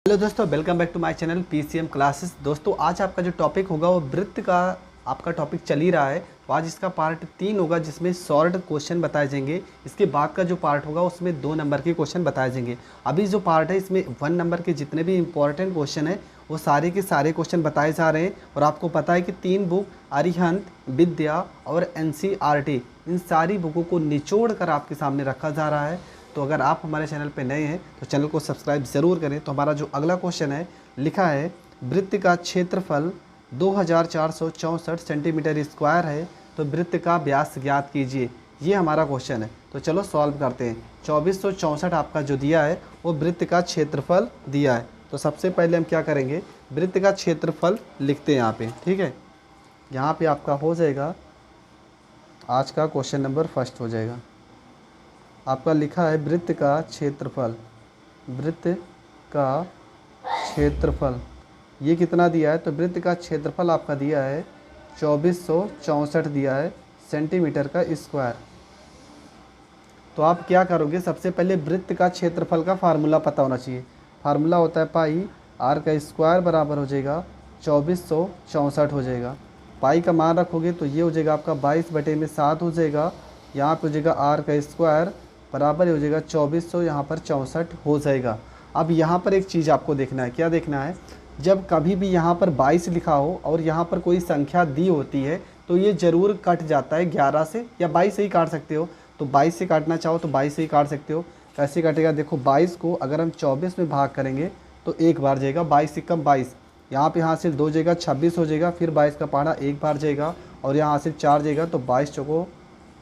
Hello दोस्तों, welcome back to my channel PCM classes. दोस्तों आज आपका जो टॉपिक होगा वो वृत्त का आपका टॉपिक चल ही रहा है। तो आज इसका पार्ट 3 होगा जिसमें शॉर्ट क्वेश्चन बताए जाएंगे। इसके बाद का जो पार्ट होगा उसमें 2 नंबर के क्वेश्चन बताए जाएंगे। अभी जो पार्ट है इसमें 1 नंबर के जितने भी इंपॉर्टेंट क्वेश्चन है वो सारे के सारे क्वेश्चन बताए जा रहे हैं। और आपको पता है कि 3 बुक अरिहंत, विद्या और एनसीईआरटी इन सारी बुकों को निचोड़ कर आपके सामने रखा जा रहा है। तो अगर आप हमारे चैनल पे नए हैं तो चैनल को सब्सक्राइब ज़रूर करें। तो हमारा जो अगला क्वेश्चन है लिखा है वृत्त का क्षेत्रफल 2464 सेंटीमीटर स्क्वायर है, तो वृत्त का व्यास ज्ञात कीजिए। ये हमारा क्वेश्चन है। तो चलो सॉल्व करते हैं। 2464 आपका जो दिया है वो वृत्त का क्षेत्रफल दिया है। तो सबसे पहले हम क्या करेंगे, वृत्त का क्षेत्रफल लिखते हैं यहाँ पे। ठीक है, यहाँ पे आपका हो जाएगा आज का क्वेश्चन नंबर फर्स्ट हो जाएगा। आपका लिखा है वृत्त का क्षेत्रफल। वृत्त का क्षेत्रफल ये कितना दिया है, तो वृत्त का क्षेत्रफल आपका दिया है 2464 दिया है सेंटीमीटर का स्क्वायर। तो आप क्या करोगे, सबसे पहले वृत्त का क्षेत्रफल का फार्मूला पता होना चाहिए। फार्मूला होता है पाई आर का स्क्वायर बराबर हो जाएगा 2464 हो जाएगा। पाई का मान रखोगे तो ये हो जाएगा आपका 22/7 हो जाएगा। यहाँ पे हो जाएगा आर का स्क्वायर बराबर हो जाएगा 2400, यहाँ पर 64 हो जाएगा। अब यहाँ पर एक चीज़ आपको देखना है, क्या देखना है, जब कभी भी यहाँ पर 22 लिखा हो और यहाँ पर कोई संख्या दी होती है तो ये ज़रूर कट जाता है 11 से या 22 से ही काट सकते हो। तो 22 से काटना चाहो तो 22 से ही काट सकते हो। कैसे कटेगा, देखो 22 को अगर हम 24 में भाग करेंगे तो एक बार जाएगा, 22 से कम 22, यहाँ पे यहाँ से 2 जाएगा 26 हो जाएगा, फिर 22 का पहाड़ा एक बार जाएगा और यहाँ से 4 जाएगा, तो 22 चौको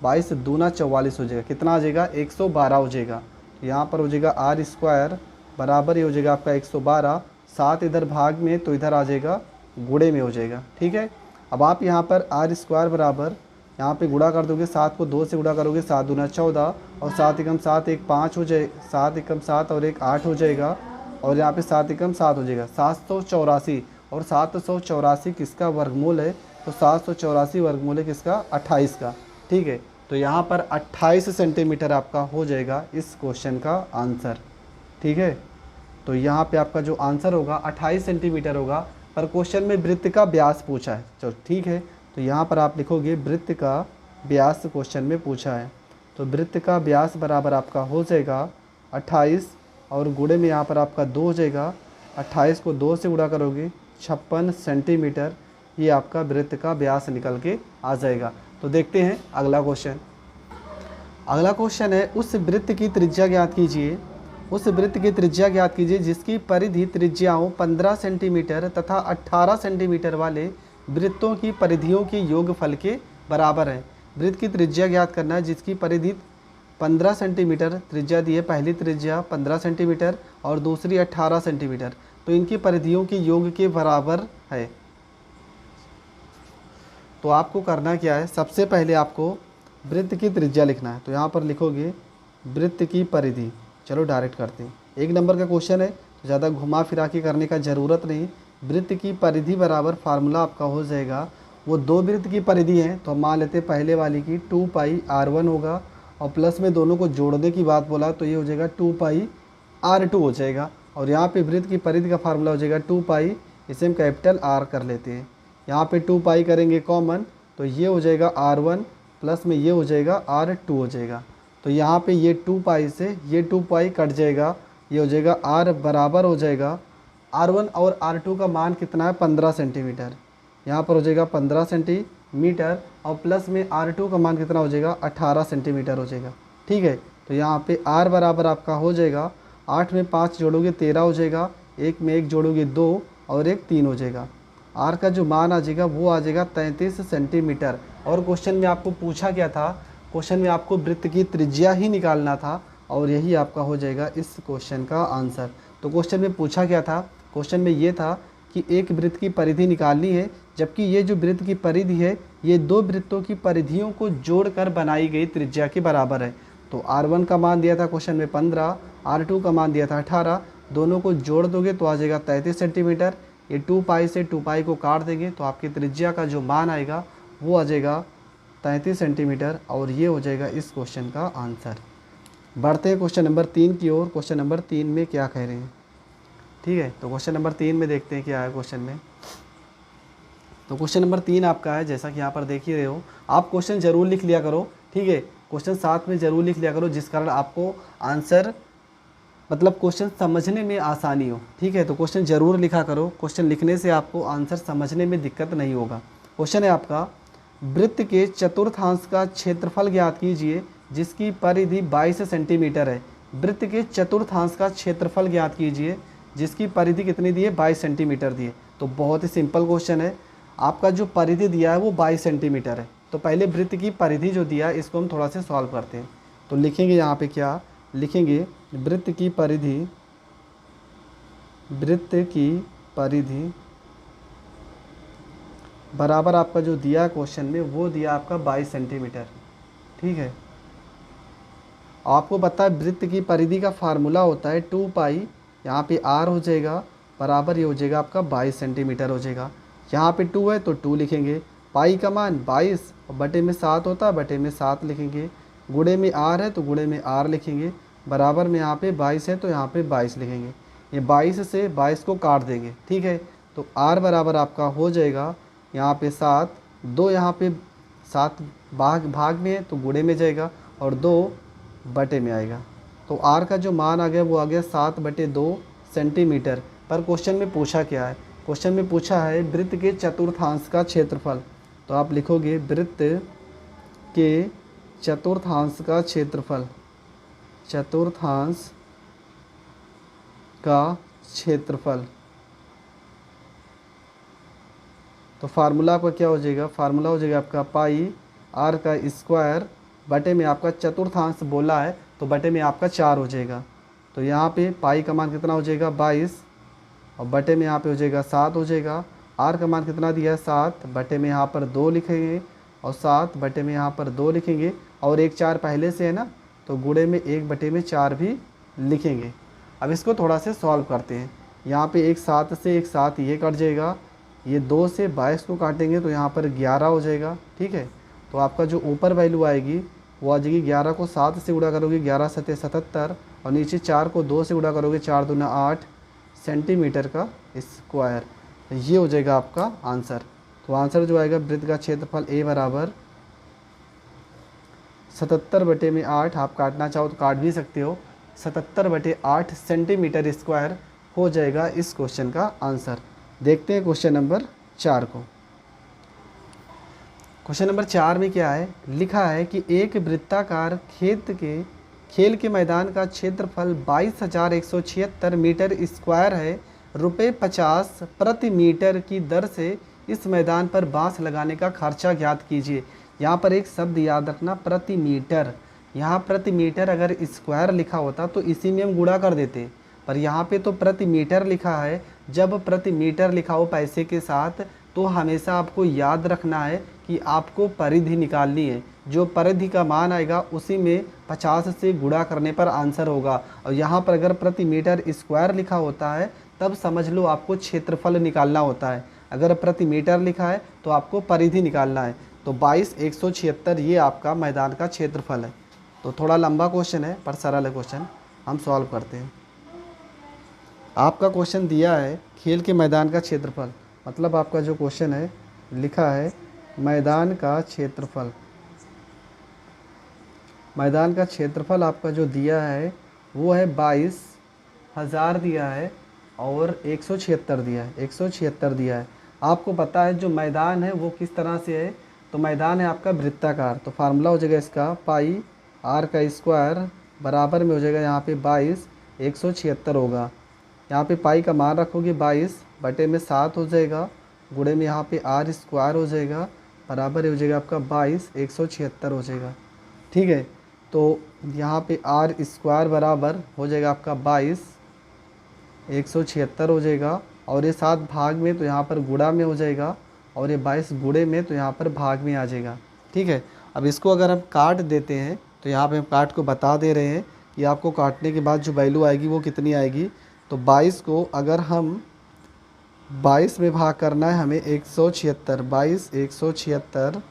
22 दूना 44 हो जाएगा। कितना आ जाएगा, 112 हो जाएगा। यहाँ पर हो जाएगा आर स्क्वायर बराबर ही हो जाएगा आपका 112। 7 इधर भाग में तो इधर आ जाएगा गुणे में हो जाएगा। ठीक है, अब आप यहाँ पर आर स्क्वायर बराबर यहाँ पे गुणा कर दोगे, 7 को 2 से गुणा करोगे, 7 दूना 14 और 7 एकम 7 एक 5 हो जाए, 7 एकम 7 और एक 8 हो जाएगा और यहाँ पे 7 एकम 7 हो जाएगा 784। और 784 किसका वर्गमूल है, तो 784 वर्गमूल है किसका, 28 का। ठीक है, तो यहाँ पर 28 सेंटीमीटर आपका हो जाएगा इस क्वेश्चन का आंसर। ठीक है, तो यहाँ पे आपका जो आंसर होगा 28 सेंटीमीटर होगा, पर क्वेश्चन में वृत्त का व्यास पूछा है। चलो ठीक है, तो यहाँ पर आप लिखोगे वृत्त का व्यास क्वेश्चन में पूछा है। तो वृत्त का व्यास बराबर आपका हो जाएगा 28 और गुणे में यहाँ पर आपका 2 हो जाएगा। 28 को 2 से गुणा करोगे 56 सेंटीमीटर, ये आपका वृत्त का व्यास निकल के आ जाएगा। तो देखते हैं अगला क्वेश्चन। अगला क्वेश्चन है उस वृत्त की त्रिज्या ज्ञात कीजिए। उस वृत्त की त्रिज्या ज्ञात कीजिए जिसकी परिधि त्रिज्याओं 15 सेंटीमीटर तथा 18 सेंटीमीटर वाले वृत्तों की परिधियों के योगफल के बराबर है। वृत्त की त्रिज्या ज्ञात करना है जिसकी परिधि 15 सेंटीमीटर त्रिज्या दी है, पहली त्रिज्या 15 सेंटीमीटर और दूसरी 18 सेंटीमीटर, तो इनकी परिधियों के योग के बराबर है। तो आपको करना क्या है, सबसे पहले आपको वृत्त की त्रिज्या लिखना है। तो यहाँ पर लिखोगे वृत्त की परिधि। चलो डायरेक्ट करते हैं, 1 नंबर का क्वेश्चन है तो ज़्यादा घुमा फिरा के करने का ज़रूरत नहीं। वृत्त की परिधि बराबर फार्मूला आपका हो जाएगा, वो 2 वृत्त की परिधि है तो हम मान लेते हैं पहले वाली की 2 पाई R1 होगा और प्लस में दोनों को जोड़ने की बात बोला तो ये हो जाएगा 2 पाई R2 हो जाएगा। और यहाँ पे वृत्त की परिधि का फार्मूला हो जाएगा 2 पाई, इसे हम कैपिटल R कर लेते हैं। यहाँ पे 2 पाई करेंगे कॉमन तो ये हो जाएगा R1 प्लस में ये हो जाएगा R2 हो जाएगा। तो यहाँ पे ये 2 पाई से ये 2 पाई कट जाएगा, ये हो जाएगा R बराबर हो जाएगा R1 और R2 का मान कितना है, 15 सेंटीमीटर। यहाँ पर हो जाएगा 15 सेंटीमीटर और प्लस में R2 का मान कितना हो जाएगा, 18 सेंटीमीटर हो जाएगा। ठीक है, तो यहाँ पे R बराबर आपका हो जाएगा 8 में 5 जोड़ोगे 13 हो जाएगा, 1 में 1 जोड़ोगे 2 और 1 3 हो जाएगा। आर का जो मान आ जाएगा वो आ जाएगा 33 सेंटीमीटर। और क्वेश्चन में आपको पूछा क्या था, क्वेश्चन में आपको वृत्त की त्रिज्या ही निकालना था और यही आपका हो जाएगा इस क्वेश्चन का आंसर। तो क्वेश्चन में पूछा क्या था, क्वेश्चन में ये था कि एक वृत्त की परिधि निकालनी है, जबकि ये जो वृत्त की परिधि है ये 2 वृत्तों की परिधियों को जोड़कर बनाई गई त्रिज्या के बराबर है। तो R1 का मान दिया था क्वेश्चन में 15, R2 का मान दिया था 18, दोनों को जोड़ दोगे तो आ जाएगा 33 सेंटीमीटर। ये 2 पाई से 2 पाई को काट देंगे तो आपकी त्रिज्या का जो मान आएगा वो आ जाएगा 33 सेंटीमीटर और ये हो जाएगा इस क्वेश्चन का आंसर। बढ़ते हैं क्वेश्चन नंबर 3 की ओर। क्वेश्चन नंबर 3 में क्या कह रहे हैं, ठीक है। तो क्वेश्चन नंबर 3 में देखते हैं क्या है क्वेश्चन में। तो क्वेश्चन नंबर 3 आपका है, जैसा कि यहाँ पर देख ही रहे हो। आप क्वेश्चन ज़रूर लिख लिया करो, ठीक है। क्वेश्चन साथ में ज़रूर लिख लिया करो, जिस कारण आपको आंसर मतलब क्वेश्चन समझने में आसानी हो, ठीक है। तो क्वेश्चन ज़रूर लिखा करो, क्वेश्चन लिखने से आपको आंसर समझने में दिक्कत नहीं होगा। क्वेश्चन है आपका, वृत्त के चतुर्थांश का क्षेत्रफल ज्ञात कीजिए जिसकी परिधि 22 सेंटीमीटर है। वृत्त के चतुर्थांश का क्षेत्रफल ज्ञात कीजिए जिसकी परिधि कितनी दी है, 22 सेंटीमीटर दी है। तो बहुत ही सिंपल क्वेश्चन है। आपका जो परिधि दिया है वो 22 सेंटीमीटर है। तो पहले वृत्त की परिधि जो दिया है इसको हम थोड़ा सा सॉल्व करते हैं। तो लिखेंगे यहाँ पे क्या लिखेंगे, वृत्त की परिधि बराबर आपका जो दिया क्वेश्चन में वो दिया आपका 22 सेंटीमीटर, ठीक है। आपको पता है वृत्त की परिधि का फार्मूला होता है 2 पाई, यहाँ पे r हो जाएगा बराबर ये हो जाएगा आपका 22 सेंटीमीटर हो जाएगा। यहाँ पे 2 है तो 2 लिखेंगे, पाई का मान 22 और बटे में 7 होता है, बटे में 7 लिखेंगे, गुणे में r है तो गुणे में r लिखेंगे, बराबर में यहाँ पे 22 है तो यहाँ पे 22 लिखेंगे। ये 22 से 22 को काट देंगे, ठीक है। तो r बराबर आपका हो जाएगा यहाँ पे 7, 2 यहाँ पे 7 भाग में है तो गुणे में जाएगा और 2 बटे में आएगा। तो r का जो मान आ गया वो आ गया 7/2 सेंटीमीटर। पर क्वेश्चन में पूछा क्या है, क्वेश्चन में पूछा है वृत्त के चतुर्थांश का क्षेत्रफल। तो आप लिखोगे वृत्त के चतुर्थांश का क्षेत्रफल, चतुर्थांश का क्षेत्रफल। तो फार्मूला आपका क्या हो जाएगा, फार्मूला हो जाएगा आपका पाई r का स्क्वायर बटे में आपका चतुर्थांश बोला है तो बटे में आपका 4 हो जाएगा। तो यहाँ पे पाई का मान कितना हो जाएगा 22 और बटे में यहाँ पे हो जाएगा 7 हो जाएगा। r का मान कितना दिया है 7, बटे में यहाँ पर 2 लिखेंगे और 7 बटे में यहाँ पर 2 लिखेंगे और 1 4 पहले से है ना तो गुणे में 1/4 भी लिखेंगे। अब इसको थोड़ा से सॉल्व करते हैं। यहाँ पे 1 7 से 1 7 ये कट जाएगा, ये 2 से 22 को काटेंगे तो यहाँ पर 11 हो जाएगा, ठीक है। तो आपका जो ऊपर वैल्यू आएगी वो आ जाएगी 11 को 7 से गुणा करोगे 11 7 77 और नीचे 4 को 2 से गुणा करोगे 4 दूना 8 सेंटीमीटर का स्क्वायर। तो ये हो जाएगा आपका आंसर। तो आंसर जो आएगा वृत्त का क्षेत्रफल a बराबर 77/8, आप काटना चाहो तो काट भी सकते हो, 77/8 सेंटीमीटर स्क्वायर हो जाएगा इस क्वेश्चन का आंसर। देखते हैं क्वेश्चन नंबर 4 को। क्वेश्चन नंबर 4 में क्या है, लिखा है कि एक वृत्ताकार खेल के मैदान का क्षेत्रफल 22,176 मीटर स्क्वायर है। रुपये 50 प्रति मीटर की दर से इस मैदान पर बांस लगाने का खर्चा ज्ञात कीजिए। यहाँ पर एक शब्द याद रखना, प्रति मीटर। यहाँ प्रति मीटर अगर स्क्वायर लिखा होता तो इसी में हम गुणा कर देते, पर यहाँ पे तो प्रति मीटर लिखा है। जब प्रति मीटर लिखा हो पैसे के साथ तो हमेशा आपको याद रखना है कि आपको परिधि निकालनी है। जो परिधि का मान आएगा उसी में 50 से गुणा करने पर आंसर होगा। और यहाँ पर अगर प्रति मीटर स्क्वायर लिखा होता है तब समझ लो आपको क्षेत्रफल निकालना होता है। अगर प्रति मीटर लिखा है तो आपको परिधि निकालना है। तो 22,176 ये आपका मैदान का क्षेत्रफल है। तो थोड़ा लंबा क्वेश्चन है पर सरल है क्वेश्चन, हम सॉल्व करते हैं। आपका क्वेश्चन दिया है खेल के मैदान का क्षेत्रफल, मतलब आपका जो क्वेश्चन है लिखा है मैदान का क्षेत्रफल। मैदान का क्षेत्रफल आपका जो दिया है वो है 22,000 दिया है और 176 दिया है, 176 दिया है। आपको पता है जो मैदान है वो किस तरह से है, तो मैदान है आपका वृत्ताकार। तो फार्मूला हो जाएगा इसका पाई r का स्क्वायर बराबर में हो जाएगा यहाँ पे 22 176 होगा। यहाँ पे पाई का मान रखोगे 22 बटे में 7 हो जाएगा, गुणे में यहाँ पे r स्क्वायर हो जाएगा, बराबर हो जाएगा आपका 22 176 हो जाएगा, ठीक है। तो यहाँ पे r स्क्वायर बराबर हो जाएगा आपका 22 176 हो जाएगा और ये 7 भाग में तो यहाँ पर गुणा में हो जाएगा और ये 22 गुणे में तो यहाँ पर भाग में आ जाएगा, ठीक है। अब इसको अगर हम काट देते हैं तो यहाँ पे हम काट को बता दे रहे हैं कि आपको काटने के बाद जो वैल्यू आएगी वो कितनी आएगी। तो 22 को अगर हम 22 में भाग करना है हमें 176, 22 176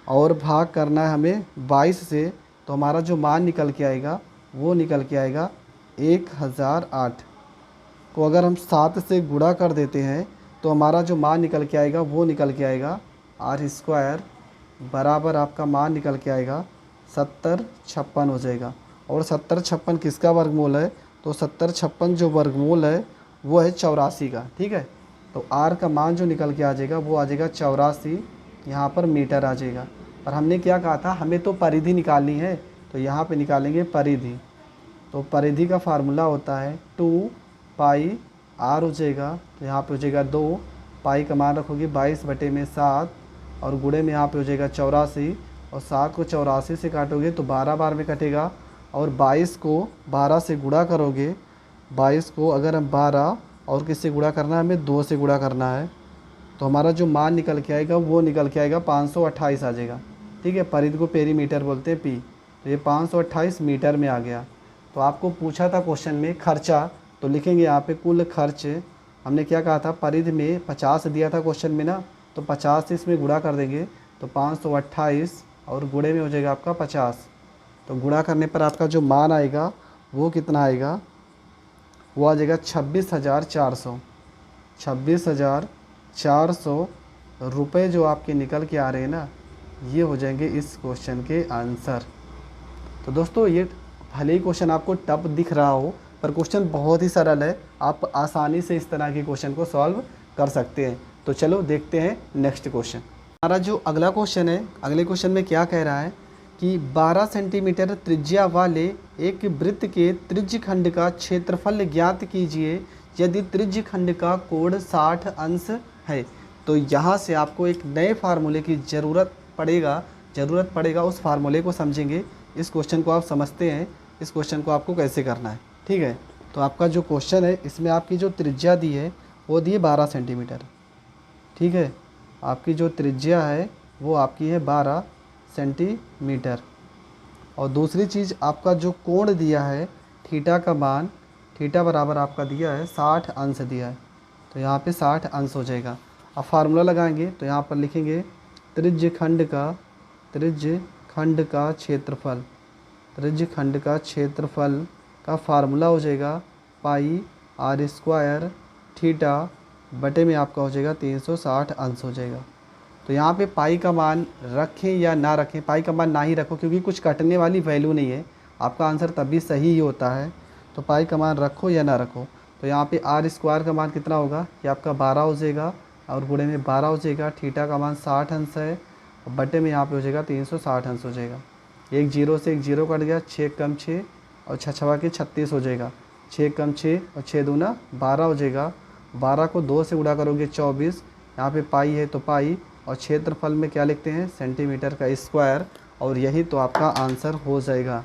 और भाग करना है हमें 22 से, तो हमारा जो मान निकल के आएगा वो निकल के आएगा 1008, को अगर हम 7 से गुणा कर देते हैं तो हमारा जो मान निकल के आएगा वो निकल के आएगा आर स्क्वायर बराबर आपका मान निकल के आएगा 70-56 हो जाएगा। और 70-56 किसका वर्गमूल है? तो 70-56 जो वर्गमूल है वो है 84 का। ठीक है, तो आर का मान जो निकल के आ जाएगा वो आ जाएगा 84 यहाँ पर मीटर आ जाएगा। और हमने क्या कहा था, हमें तो परिधि निकालनी है, तो यहाँ पे निकालेंगे परिधि। तो परिधि का फार्मूला होता है 2 पाई आर हो जाएगा, तो यहाँ पे हो जाएगा 2 पाई का मान रखोगे 22/7 और गुणे में यहाँ पे हो जाएगा 84 और 7 को 84 से काटोगे तो 12 बार में कटेगा और 22 को 12 से गुणा करोगे। 22 को अगर हम 12 और किससे गुणा करना है, हमें 2 से गुणा करना है, तो हमारा जो मान निकल के आएगा वो निकल के आएगा 528 आ जाएगा। ठीक है, परिधि को पेरीमीटर बोलते हैं पी, तो ये 528 मीटर में आ गया। तो आपको पूछा था क्वेश्चन में खर्चा, तो लिखेंगे यहाँ पे कुल खर्च। हमने क्या कहा था, परिधि में 50 दिया था क्वेश्चन में ना, तो 50 से इसमें गुणा कर देंगे तो 528 और गुणे में हो जाएगा आपका 50। तो गुणा करने पर आपका जो मान आएगा वो कितना आएगा, वो आ जाएगा 26,400। 26,400 रुपये जो आपके निकल के आ रहे हैं ना, ये हो जाएंगे इस क्वेश्चन के आंसर। तो दोस्तों ये भले ही क्वेश्चन आपको टफ दिख रहा हो पर क्वेश्चन बहुत ही सरल है, आप आसानी से इस तरह के क्वेश्चन को सॉल्व कर सकते हैं। तो चलो देखते हैं नेक्स्ट क्वेश्चन। हमारा जो अगला क्वेश्चन है, अगले क्वेश्चन में क्या कह रहा है कि 12 सेंटीमीटर त्रिज्या वाले एक वृत्त के त्रिज्यखंड का क्षेत्रफल ज्ञात कीजिए यदि त्रिज्यखंड का कोण 60 अंश है। तो यहाँ से आपको एक नए फार्मूले की ज़रूरत पड़ेगा। उस फार्मूले को समझेंगे। इस क्वेश्चन को आप समझते हैं, इस क्वेश्चन को आपको कैसे करना है। ठीक है, तो आपका जो क्वेश्चन है इसमें आपकी जो त्रिज्या दी है वो दी है 12 सेंटीमीटर। ठीक है, आपकी जो त्रिज्या है वो आपकी है 12 सेंटीमीटर। और दूसरी चीज़ आपका जो कोण दिया है थीटा का मान, थीटा बराबर आपका दिया है 60 अंश दिया है, तो यहाँ पे 60 अंश हो जाएगा। अब फार्मूला लगाएंगे तो यहाँ पर लिखेंगे त्रिज्यखंड का क्षेत्रफल, त्रिज्यखंड का क्षेत्रफल का फार्मूला हो जाएगा पाई आर स्क्वायर थीटा बटे में आपका हो जाएगा 360 अंश हो जाएगा। तो यहाँ पे पाई का मान रखें या ना रखें, पाई का मान ना ही रखो क्योंकि कुछ कटने वाली वैल्यू नहीं है, आपका आंसर तभी सही ही होता है। तो पाई का मान रखो या ना रखो, तो यहाँ पे आर स्क्वायर का मान कितना होगा, ये आपका 12 हो जाएगा और गुणे में 12 हो जाएगा। थीटा का मान 60 अंश है और बटे में यहाँ पे हो जाएगा 360 अंश हो जाएगा। एक जीरो से एक जीरो कट गया, 6 कम 6 और 6 छवा के 36 हो जाएगा। 6 कम 6 और 6 दूना 12 हो जाएगा। 12 को 2 से गुणा करोगे 24, यहाँ पे पाई है तो पाई और क्षेत्रफल में क्या लिखते हैं, सेंटीमीटर का स्क्वायर, और यही तो आपका आंसर हो जाएगा।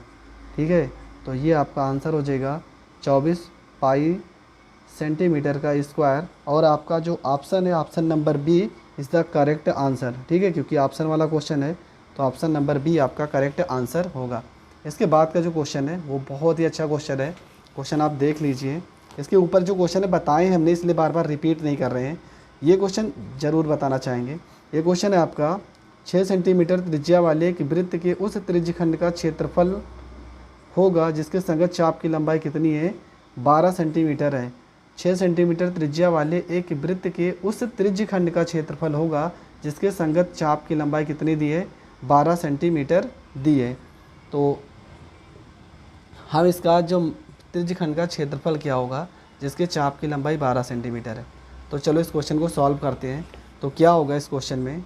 ठीक है, तो ये आपका आंसर हो जाएगा 24 पाई सेंटीमीटर का स्क्वायर। और आपका जो ऑप्शन है, option number B is the correct answer. ठीक है, क्योंकि ऑप्शन वाला क्वेश्चन है तो ऑप्शन नंबर बी आपका करेक्ट आंसर होगा। इसके बाद का जो क्वेश्चन है वो बहुत ही अच्छा क्वेश्चन है, क्वेश्चन आप देख लीजिए। इसके ऊपर जो क्वेश्चन है बताए हमने, इसलिए बार बार रिपीट नहीं कर रहे हैं, ये क्वेश्चन ज़रूर बताना चाहेंगे। ये क्वेश्चन है आपका 6 सेंटीमीटर त्रिज्या वाले एक वृत्त के उस त्रिज्यखंड का क्षेत्रफल होगा जिसके संगत चाप की लंबाई कितनी है, 12 सेंटीमीटर है। 6 सेंटीमीटर त्रिज्या वाले एक वृत्त के उस त्रिज्यखंड का क्षेत्रफल होगा जिसके संगत चाप की लंबाई कितनी दी है, 12 सेंटीमीटर दी है। तो हम इसका जो त्रिज्यखंड का क्षेत्रफल क्या होगा जिसके चाप की लंबाई 12 सेंटीमीटर है। तो चलो इस क्वेश्चन को सॉल्व करते हैं। तो क्या होगा इस क्वेश्चन में,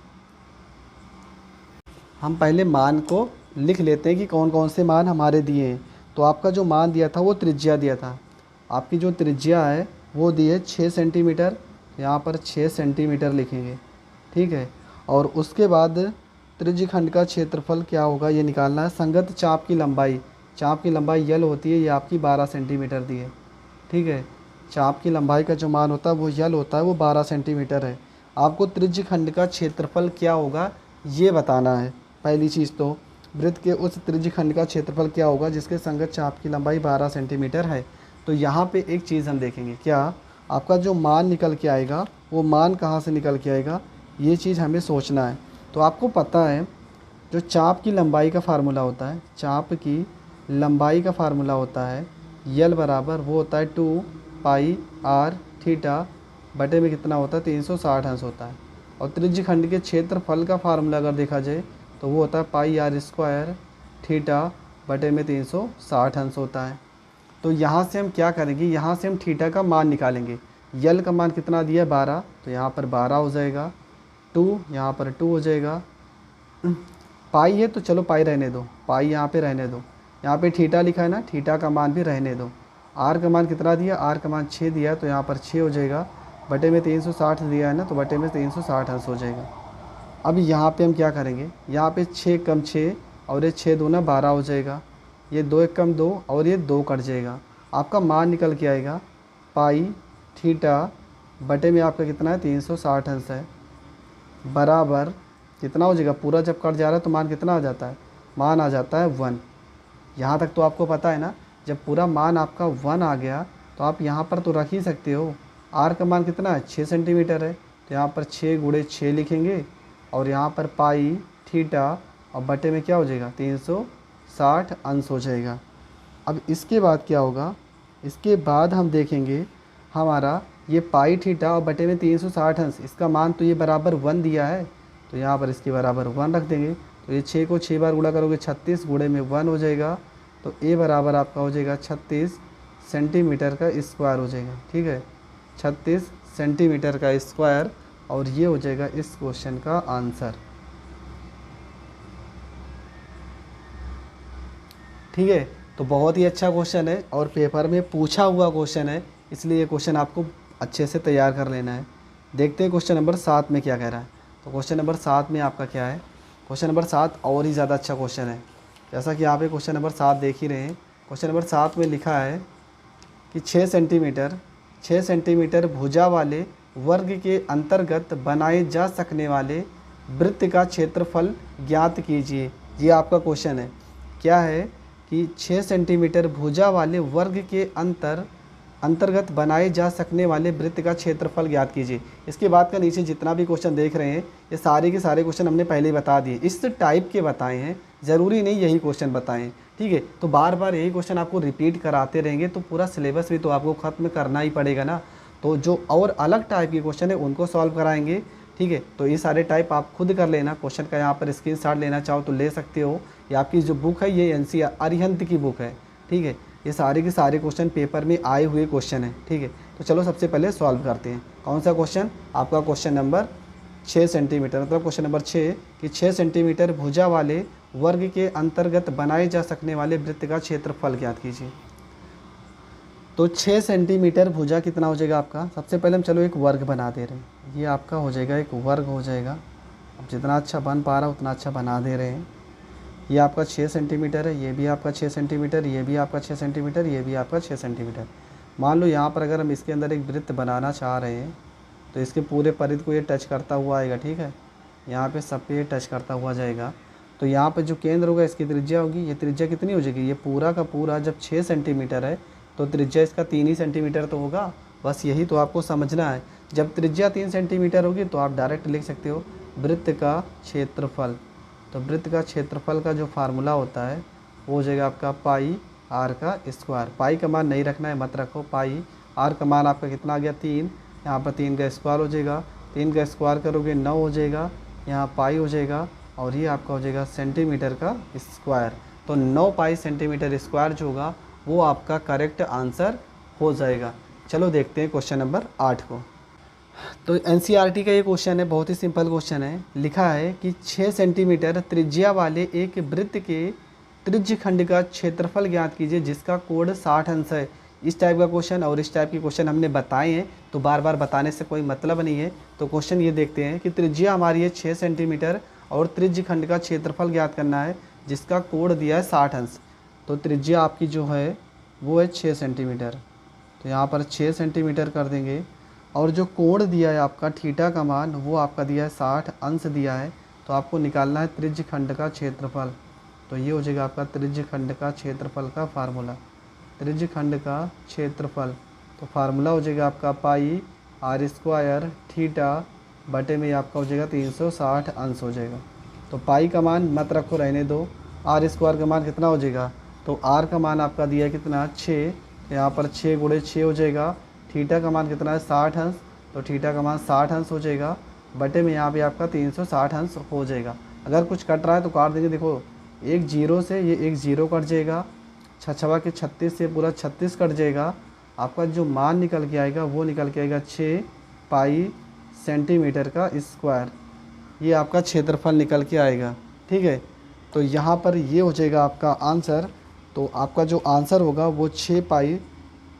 हम पहले मान को लिख लेते हैं कि कौन कौन से मान हमारे दिए हैं। तो आपका जो मान दिया था वो त्रिज्या दिया था, आपकी जो त्रिज्या है वो दी है 6 सेंटीमीटर, यहाँ पर 6 सेंटीमीटर लिखेंगे। ठीक है, और उसके बाद त्रिज्यखंड का क्षेत्रफल क्या होगा ये निकालना है। संगत चाप की लंबाई, चाप की लंबाई यल होती है, ये आपकी 12 सेंटीमीटर दी है। ठीक है, चाप की लंबाई का जो मान होता है वो यल होता है, वो 12 सेंटीमीटर है। आपको त्रिज्यखंड का क्षेत्रफल क्या होगा ये बताना है। पहली चीज़ तो वृत्त के उस त्रिज्यखंड का क्षेत्रफल क्या होगा जिसके संगत चाप की लंबाई 12 सेंटीमीटर है। तो यहाँ पे एक चीज़ हम देखेंगे, क्या आपका जो मान निकल के आएगा वो मान कहाँ से निकल के आएगा, ये चीज़ हमें सोचना है। तो आपको पता है जो चाप की लंबाई का फार्मूला होता है, चाप की लंबाई का फार्मूला होता है यल बराबर वो होता है 2 पाई आर थीटा बटे में कितना होता है 360 अंश होता है। और त्रिज्य खंड के क्षेत्रफल का फार्मूला अगर देखा जाए तो वो होता है पाई आर स्क्वायर थीटा बटे में 360 अंश होता है। तो यहाँ से हम क्या करेंगे, यहाँ से हम थीटा का मान निकालेंगे। यल का मान कितना दिया 12, तो यहाँ पर 12 हो जाएगा। 2 यहाँ पर 2 हो जाएगा। पाई है तो चलो पाई रहने दो, पाई यहाँ पे रहने दो। यहाँ पे थीटा लिखा है ना, थीटा का मान भी रहने दो। आर का मान कितना दिया, आर का मान 6 दिया, तो यहाँ पर 6 हो जाएगा। बटे में 360 दिया है ना, तो बटे में 360 अंश हो जाएगा। अब यहाँ पे हम क्या करेंगे, यहाँ पे 6 कम 6 और ये 6 दूना 12 हो जाएगा। ये 2 एक कम 2 और ये 2 कट जाएगा। आपका मान निकल के आएगा पाई थीटा बटे में आपका कितना है 360 अंश है, बराबर कितना हो जाएगा, पूरा जब कट जा रहा है तो मान कितना आ जाता है, मान आ जाता है 1। यहाँ तक तो आपको पता है ना। जब पूरा मान आपका 1 आ गया तो आप यहाँ पर तो रख ही सकते हो। आर का मान कितना है 6 सेंटीमीटर है, तो यहाँ पर 6 गुणे 6 लिखेंगे और यहाँ पर पाई थीटा और बटे में क्या हो जाएगा 360 अंश हो जाएगा। अब इसके बाद क्या होगा, इसके बाद हम देखेंगे हमारा ये पाई थीटा और बटे में 360 अंश, इसका मान तो ये बराबर 1 दिया है, तो यहाँ पर इसके बराबर 1 रख देंगे। तो ये 6 को 6 बार गुणा करोगे 36 गुणे में 1 हो जाएगा, तो ए बराबर आपका हो जाएगा 36 सेंटीमीटर का स्क्वायर हो जाएगा। ठीक है, 36 सेंटीमीटर का स्क्वायर, और ये हो जाएगा इस क्वेश्चन का आंसर। ठीक है, तो बहुत ही अच्छा क्वेश्चन है और पेपर में पूछा हुआ क्वेश्चन है, इसलिए ये क्वेश्चन आपको अच्छे से तैयार कर लेना है। देखते हैं क्वेश्चन नंबर 7 में क्या कह रहा है। तो क्वेश्चन नंबर 7 में आपका क्या है, क्वेश्चन नंबर 7 और ही ज़्यादा अच्छा क्वेश्चन है। जैसा कि आप क्वेश्चन नंबर 7 देख ही रहे हैं। क्वेश्चन नंबर 7 में लिखा है कि 6 सेंटीमीटर भुजा वाले वर्ग के अंतर्गत बनाए जा सकने वाले वृत्त का क्षेत्रफल ज्ञात कीजिए। ये आपका क्वेश्चन है। क्या है कि 6 सेंटीमीटर भुजा वाले वर्ग के अंतर्गत बनाए जा सकने वाले वृत्त का क्षेत्रफल ज्ञात कीजिए। इसके बाद का नीचे जितना भी क्वेश्चन देख रहे हैं ये सारे के सारे क्वेश्चन हमने पहले ही बता दिए, इस टाइप के बताए हैं, ज़रूरी नहीं यही क्वेश्चन बताएं। ठीक है, तो बार बार यही क्वेश्चन आपको रिपीट कराते रहेंगे तो पूरा सिलेबस भी तो आपको ख़त्म करना ही पड़ेगा ना। तो जो और अलग टाइप के क्वेश्चन है उनको सॉल्व कराएंगे। ठीक है, तो ये सारे टाइप आप खुद कर लेना। क्वेश्चन का यहाँ पर स्क्रीनशॉट लेना चाहो तो ले सकते हो। ये आपकी जो बुक है ये NCERT अरिहंत की बुक है। ठीक है, ये सारे के सारे क्वेश्चन पेपर में आए हुए क्वेश्चन है। ठीक है, तो चलो सबसे पहले सॉल्व करते हैं। कौन सा क्वेश्चन, आपका क्वेश्चन नंबर 6 सेंटीमीटर, मतलब क्वेश्चन नंबर 6 कि 6 सेंटीमीटर भुजा वाले वर्ग के अंतर्गत बनाए जा सकने वाले वृत्त का क्षेत्रफल ज्ञात कीजिए। तो 6 सेंटीमीटर भुजा कितना हो जाएगा आपका, सबसे पहले हम चलो एक वर्ग बना दे रहे हैं। ये आपका हो जाएगा एक वर्ग हो जाएगा। अब जितना अच्छा बन पा रहा उतना अच्छा बना दे रहे हैं। ये आपका 6 सेंटीमीटर है, ये भी आपका 6 सेंटीमीटर, ये भी आपका 6 सेंटीमीटर, ये भी आपका 6 सेंटीमीटर। मान लो यहाँ पर अगर हम इसके अंदर एक वृत्त बनाना चाह रहे हैं तो इसके पूरे परिध को ये टच करता हुआ आएगा। ठीक है, यहाँ पे सब पे ये टच करता हुआ जाएगा। तो यहाँ पर जो केंद्र होगा इसकी त्रिज्या होगी, ये त्रिज्या कितनी हो जाएगी, ये पूरा का पूरा जब 6 सेंटीमीटर है तो त्रिज्या इसका 3 ही सेंटीमीटर तो होगा। बस यही तो आपको समझना है। जब त्रिज्या 3 सेंटीमीटर होगी तो आप डायरेक्ट लिख सकते हो वृत्त का क्षेत्रफल। तो वृत्त का क्षेत्रफल का जो फार्मूला होता है वो हो जाएगा आपका पाई आर का स्क्वायर। पाई का मान नहीं रखना है, मत रखो। पाई आर का मान आपका कितना आ गया 3, यहाँ पर 3 का स्क्वायर हो जाएगा। 3 का स्क्वायर करोगे 9 हो जाएगा, यहाँ पाई हो जाएगा और ये आपका हो जाएगा सेंटीमीटर का स्क्वायर। तो 9 पाई सेंटीमीटर स्क्वायर जो होगा वो आपका करेक्ट आंसर हो जाएगा। चलो देखते हैं क्वेश्चन नंबर 8 को। तो NCERT का ये क्वेश्चन है, बहुत ही सिंपल क्वेश्चन है। लिखा है कि 6 सेंटीमीटर त्रिज्या वाले एक वृत्त के त्रिज्य खंड का क्षेत्रफल ज्ञात कीजिए जिसका कोण 60 अंश है। इस टाइप का क्वेश्चन और इस टाइप के क्वेश्चन हमने बताए हैं, तो बार बार बताने से कोई मतलब नहीं है। तो क्वेश्चन ये देखते हैं कि त्रिज्या हमारी है 6 सेंटीमीटर और त्रिज्य खंड का क्षेत्रफल ज्ञात करना है जिसका कोण दिया है 60 अंश। तो त्रिज्या आपकी जो है वो है 6 सेंटीमीटर, तो यहाँ पर 6 सेंटीमीटर कर देंगे। और जो कोण दिया है आपका थीटा का मान वो आपका दिया है 60 अंश दिया है। तो आपको निकालना है त्रिज्य खंड का क्षेत्रफल। तो ये हो जाएगा आपका त्रिज्य खंड का क्षेत्रफल का फार्मूला। त्रिज्य खंड का क्षेत्रफल तो फार्मूला हो जाएगा आपका पाई आर स्क्वायर थीटा बटे में आपका हो जाएगा 360 अंश हो जाएगा। तो पाई का मान मत रखो, रहने दो। आर स्क्वायर का मान कितना हो जाएगा, तो आर का मान आपका दिया है कितना 6, यहाँ पर 6 गुणे 6 हो जाएगा। थीटा का मान कितना है 60 अंश, तो थीटा का मान 60 अंश हो जाएगा, बटे में यहाँ पे आपका 360 अंश हो जाएगा। अगर कुछ कट रहा है तो काट देंगे, देखो एक जीरो से ये एक जीरो कट जाएगा, छछवा के 36 से पूरा 36 कट जाएगा, आपका जो मान निकल के आएगा वो निकल के आएगा 6 पाई सेंटीमीटर का स्क्वायर, ये आपका क्षेत्रफल निकल के आएगा। ठीक है, तो यहाँ पर ये हो जाएगा आपका आंसर। तो आपका जो आंसर होगा वो 6 पाई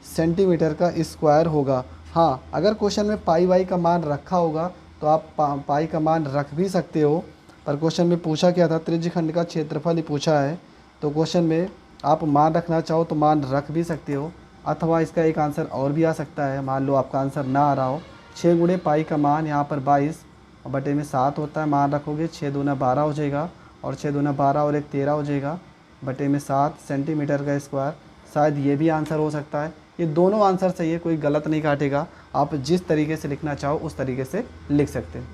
सेंटीमीटर का स्क्वायर होगा। हाँ, अगर क्वेश्चन में पाई वाई का मान रखा होगा तो आप पाई का मान रख भी सकते हो, पर क्वेश्चन में पूछा क्या था, त्रिज्यखंड का क्षेत्रफल ही पूछा है, तो क्वेश्चन में आप मान रखना चाहो तो मान रख भी सकते हो। अथवा इसका एक आंसर और भी आ सकता है, मान लो आपका आंसर ना आ रहा हो, 6 गुणे पाई का मान यहाँ पर 22 और बटे में 7 होता है, मान रखोगे 6 दूना 12 हो जाएगा, और 6 दूना 12 और 1 13 हो जाएगा, बटे में 7 सेंटीमीटर का स्क्वायर। शायद ये भी आंसर हो सकता है। ये दोनों आंसर सही है, कोई गलत नहीं काटेगा, आप जिस तरीके से लिखना चाहो उस तरीके से लिख सकते हैं।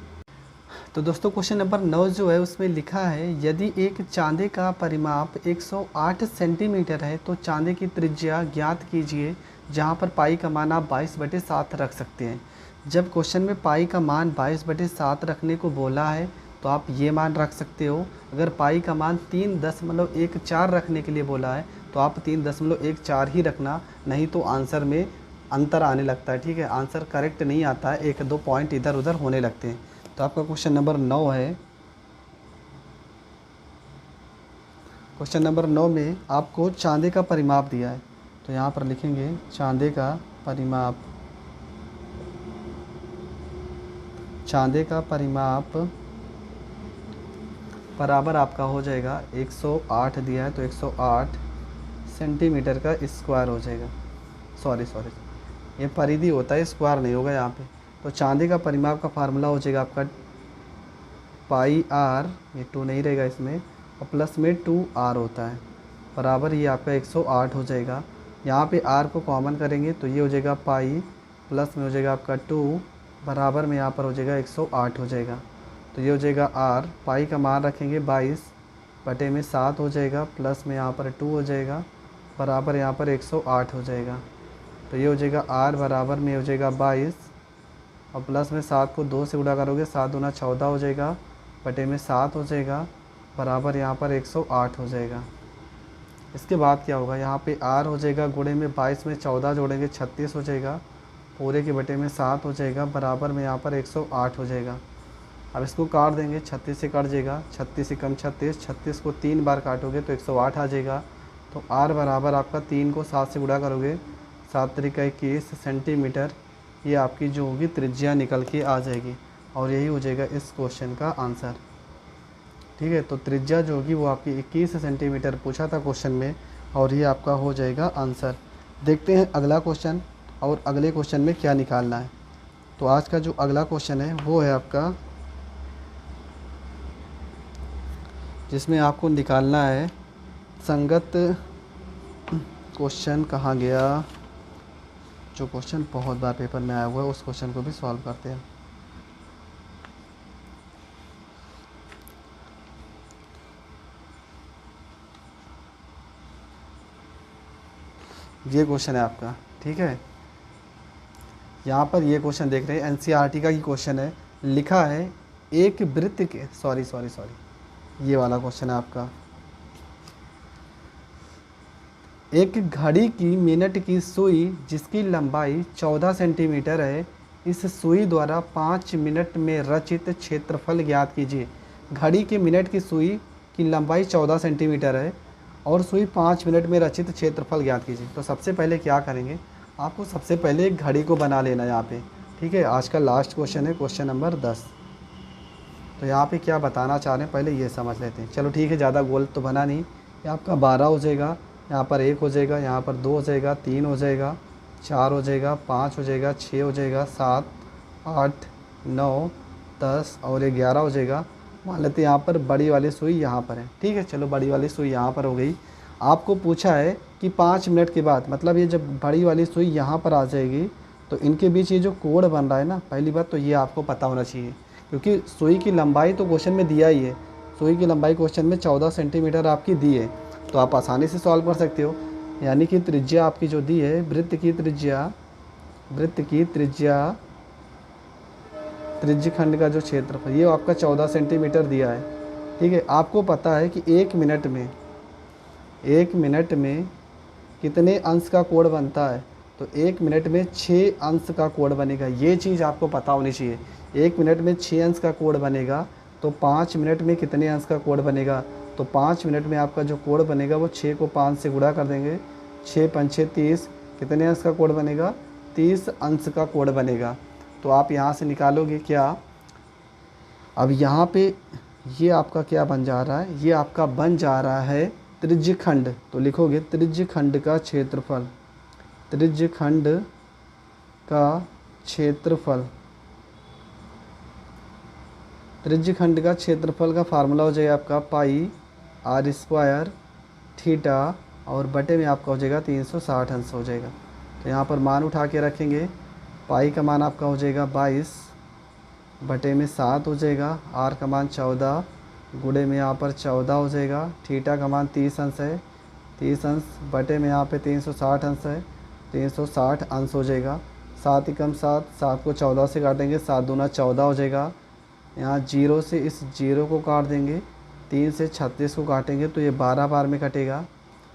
तो दोस्तों क्वेश्चन नंबर 9 जो है उसमें लिखा है, यदि एक चांदे का परिमाप 108 सेंटीमीटर है तो चांदे की त्रिज्या ज्ञात कीजिए, जहां पर पाई का मान आप 22/7 रख सकते हैं। जब क्वेश्चन में पाई का मान 22/7 रखने को बोला है तो आप ये मान रख सकते हो। अगर पाई का मान 3.14 रखने के लिए बोला है तो आप 3.14 ही रखना, नहीं तो आंसर में अंतर आने लगता है। ठीक है, आंसर करेक्ट नहीं आता है, 1-2 पॉइंट इधर उधर होने लगते हैं। तो आपका क्वेश्चन नंबर 9 है। क्वेश्चन नंबर 9 में आपको चांदे का परिमाप दिया है, तो यहाँ पर लिखेंगे चांदे का परिमाप, चांदे का परिमाप बराबर आपका हो जाएगा 108 दिया है तो 108 सेंटीमीटर का स्क्वायर हो जाएगा। सॉरी ये परिधि होता है, स्क्वायर नहीं होगा यहाँ पे। तो चांदी का परिमाप का फार्मूला हो जाएगा आपका पाई आर, ये 2 नहीं रहेगा इसमें, और प्लस में 2r होता है, बराबर ये आपका 108 हो जाएगा। यहाँ पे r को कॉमन करेंगे तो ये हो जाएगा पाई, प्लस में हो जाएगा आपका 2, बराबर में यहाँ पर हो जाएगा 108 हो जाएगा। तो ये हो जाएगा r, पाई का मान रखेंगे 22 बटे में 7 हो जाएगा, प्लस में यहाँ पर 2 हो जाएगा, बराबर यहाँ पर 108 हो जाएगा। तो ये हो जाएगा r बराबर में हो जाएगा 22 और प्लस में 7 को 2 से गुणा करोगे, 7 दूना 14 हो जाएगा, बटे में 7 हो जाएगा, बराबर यहाँ पर 108 हो जाएगा। इसके बाद क्या होगा, यहाँ पे r हो जाएगा, गुणे में 22 में 14 जोड़ेंगे 36 हो जाएगा, पूरे के बटे में 7 हो जाएगा, बराबर में यहाँ पर 108 हो जाएगा। अब इसको काट देंगे, 36 से कट जाएगा, 36 से कम 36, 36 को 3 बार काटोगे तो 108 आ जाएगा। तो r बराबर आपका 3 को 7 से गुणा करोगे, 7 तरीका 21 सेंटीमीटर, ये आपकी जो होगी त्रिज्या निकल के आ जाएगी, और यही हो जाएगा इस क्वेश्चन का आंसर। ठीक है, तो त्रिज्या जो होगी वो आपकी 21 सेंटीमीटर पूछा था क्वेश्चन में, और ये आपका हो जाएगा आंसर। देखते हैं अगला क्वेश्चन और अगले क्वेश्चन में क्या निकालना है। तो आज का जो अगला क्वेश्चन है वो है आपका, जिसमें आपको निकालना है संगत क्वेश्चन। कहाँ गया जो क्वेश्चन बहुत बार पेपर में आया हुआ है, उस क्वेश्चन को भी सॉल्व करते हैं। ये क्वेश्चन है आपका। ठीक है, यहाँ पर ये क्वेश्चन देख रहे हैं, एनसीईआरटी का ही क्वेश्चन है। लिखा है एक वृत्त के, सॉरी ये वाला क्वेश्चन है आपका। एक घड़ी की मिनट की सुई जिसकी लंबाई 14 सेंटीमीटर है, इस सुई द्वारा 5 मिनट में रचित क्षेत्रफल ज्ञात कीजिए। घड़ी की मिनट की सुई की लंबाई 14 सेंटीमीटर है और सुई 5 मिनट में रचित क्षेत्रफल ज्ञात कीजिए। तो सबसे पहले क्या करेंगे, आपको सबसे पहले एक घड़ी को बना लेना यहाँ पे। ठीक है, आज का लास्ट क्वेश्चन है, क्वेश्चन नंबर 10। तो यहाँ पे क्या बताना चाह रहे हैं पहले ये समझ लेते हैं। चलो ठीक है, ज़्यादा गोल तो बना नहीं, ये आपका 12 हो जाएगा, यहाँ पर 1 हो जाएगा, यहाँ पर 2 हो जाएगा, 3 हो जाएगा, 4 हो जाएगा, 5 हो जाएगा, 6 हो जाएगा, 7, 8, 9, 10 और 11 हो जाएगा। मान लेते हैं यहाँ पर बड़ी वाली सुई यहाँ पर है। ठीक है, चलो बड़ी वाली सुई यहाँ पर हो गई। आपको पूछा है कि 5 मिनट के बाद, मतलब ये जब बड़ी वाली सुई यहाँ पर आ जाएगी तो इनके बीच ये जो कोण बन रहा है ना, पहली बात तो ये आपको पता होना चाहिए, क्योंकि सुई की लंबाई तो क्वेश्चन में दिया ही है। सुई की लंबाई क्वेश्चन में 14 सेंटीमीटर आपकी दी है, तो आप आसानी से सॉल्व कर सकते हो। यानी कि त्रिज्या आपकी जो दी है, वृत्त की त्रिज्या वृत्त की त्रिज्या, त्रिज्यखंड का जो क्षेत्रफल, ये आपका 14 सेंटीमीटर दिया है। ठीक है, आपको पता है कि 1 मिनट में कितने अंश का कोण बनता है, तो 1 मिनट में 6 अंश का कोण बनेगा। ये चीज़ आपको पता होनी चाहिए। 1 मिनट में 6 अंश का कोण बनेगा, तो 5 मिनट में कितने अंश का कोण बनेगा, तो 5 मिनट में आपका जो कोण बनेगा वो 6 को 5 से गुणा कर देंगे, 6 पंचे 30, कितने अंश का कोण बनेगा, 30 अंश का कोण बनेगा। तो आप यहाँ से निकालोगे क्या, अब यहाँ पे ये आपका क्या बन जा रहा है, ये आपका बन जा रहा है त्रिज्यखंड। तो लिखोगे त्रिज्यखंड का क्षेत्रफल, त्रिज्यखंड का क्षेत्रफल, त्रिज्यखंड का क्षेत्रफल का फार्मूला हो जाएगा आपका पाई आर स्क्वायर थीटा, और बटे में आपका हो जाएगा 360 अंश हो जाएगा। तो यहाँ पर मान उठा के रखेंगे, पाई का मान आपका हो जाएगा 22 बटे में 7 हो जाएगा, आर का मान 14 गुणे में यहाँ पर 14 हो जाएगा, थीटा का मान 30 अंश है, 30 अंश बटे में यहाँ पे 360 अंश है, 360 अंश हो जाएगा। 7 एकम 7, 7 को 14 से काटेंगे, 7 दूना 14 हो जाएगा। यहाँ 0 से इस 0 को काट देंगे, 3 से 36 को काटेंगे तो ये 12 बार में कटेगा।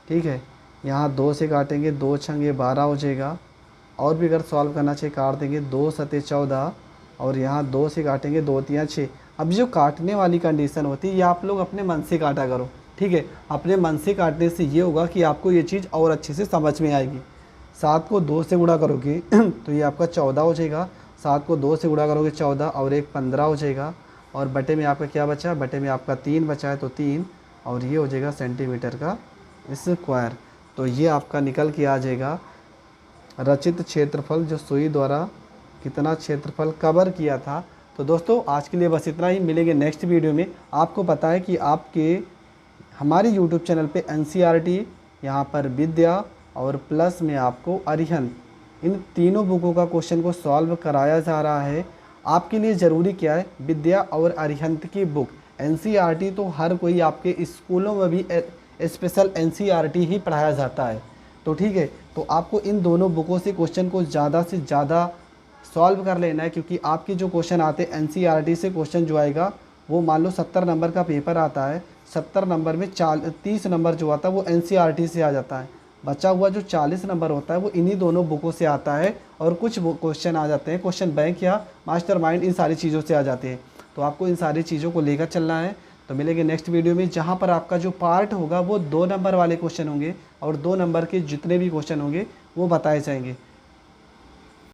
ठीक है, यहाँ 2 से काटेंगे, 2 छंगे 12 हो जाएगा। और भी अगर सॉल्व करना चाहिए काट देंगे, 2 सते 14, और यहाँ 2 से काटेंगे, 2 तियाँ 6। अब जो काटने वाली कंडीशन होती है ये आप लोग अपने मन से काटा करो। ठीक है, अपने मन से काटने से ये होगा कि आपको ये चीज़ और अच्छे से समझ में आएगी। 7 को 2 से गुणा करोगे तो ये आपका 14 हो जाएगा, 7 को 2 से गुणा करोगे 14, और 1 15 हो जाएगा, और बटे में आपका क्या बचा, बटे में आपका 3 बचा है, तो 3, और ये हो जाएगा सेंटीमीटर का स्क्वायर। तो ये आपका निकल के आ जाएगा रचित क्षेत्रफल, जो सुई द्वारा कितना क्षेत्रफल कवर किया था। तो दोस्तों आज के लिए बस इतना ही, मिलेंगे नेक्स्ट वीडियो में। आपको पता है कि आपके हमारे यूट्यूब चैनल पे NCERT, यहाँ पर विद्या और प्लस में आपको अरिहंत, इन तीनों बुकों का क्वेश्चन को सॉल्व कराया जा रहा है। आपके लिए ज़रूरी क्या है, विद्या और अरिहंत की बुक। NCERT तो हर कोई आपके स्कूलों में भी स्पेशल NCERT ही पढ़ाया जाता है। तो ठीक है, तो आपको इन दोनों बुकों से क्वेश्चन को ज़्यादा से ज़्यादा सॉल्व कर लेना है, क्योंकि आपके जो क्वेश्चन आते हैं NCERT से क्वेश्चन जो आएगा वो मान लो 70 नंबर का पेपर आता है, 70 नंबर में 30 नंबर जो आता है वो NCERT से आ जाता है। बचा हुआ जो 40 नंबर होता है वो इन्हीं दोनों बुकों से आता है, और कुछ क्वेश्चन आ जाते हैं क्वेश्चन बैंक या मास्टरमाइंड, इन सारी चीज़ों से आ जाते हैं। तो आपको इन सारी चीज़ों को लेकर चलना है। तो मिलेंगे नेक्स्ट वीडियो में, जहाँ पर आपका जो पार्ट होगा वो 2 नंबर वाले क्वेश्चन होंगे, और 2 नंबर के जितने भी क्वेश्चन होंगे वो बताए जाएंगे।